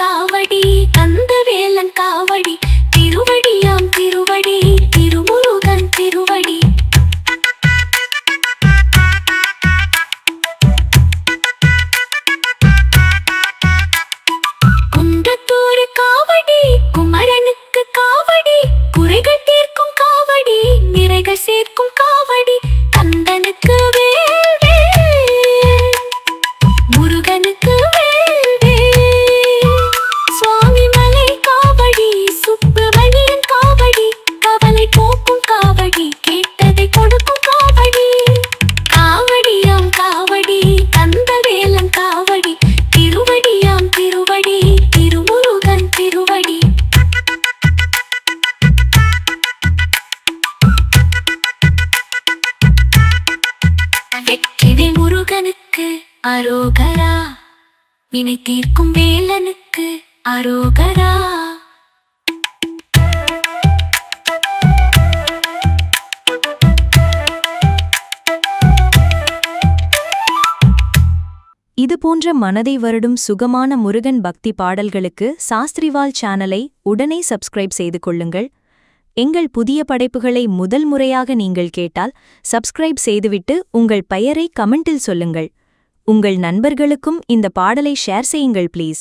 காவடி கந்தவேலன் காவடி திருவடியாம் திருவடி திருமுருகன் திருவடி குன்றத்தூர் காவடி குமரனுக்கு காவடி குறைகள் தீர்க்கும் காவடி நிறைகள் சேர்க்கும் காவடி கந்தனுக்கு வேல் வேல் முருகனுக்கு வேல் வேல் சுவாமி மலை காவடி சுப்பிரமணியன் காவடி கவலை போக்கும் காவடி கேட்டதை கொடுக்கும் காவடி காவடியாம் காவடி கந்தவேலன் காவடி திருவடியாம் திருவடி திருமுருகன் திருவடி வெற்றிவேல் முருகனுக்கு அரோகரா வினை தீர்க்கும் வேலனுக்கு அரோகரா இது போன்ற மனதை வருடும் சுகமான முருகன் பக்தி பாடல்களுக்கு சாஸ்திரிவால் சேனலை உடனே சப்ஸ்கிரைப் செய்து கொள்ளுங்கள். எங்கள் புதிய படைப்புகளை முதல் முறையாக நீங்கள் கேட்டால் சப்ஸ்கிரைப் செய்துவிட்டு உங்கள் பெயரை கமெண்டில் சொல்லுங்கள். உங்கள் நண்பர்களுக்கும் இந்த பாடலை ஷேர் செய்யுங்கள் ப்ளீஸ்.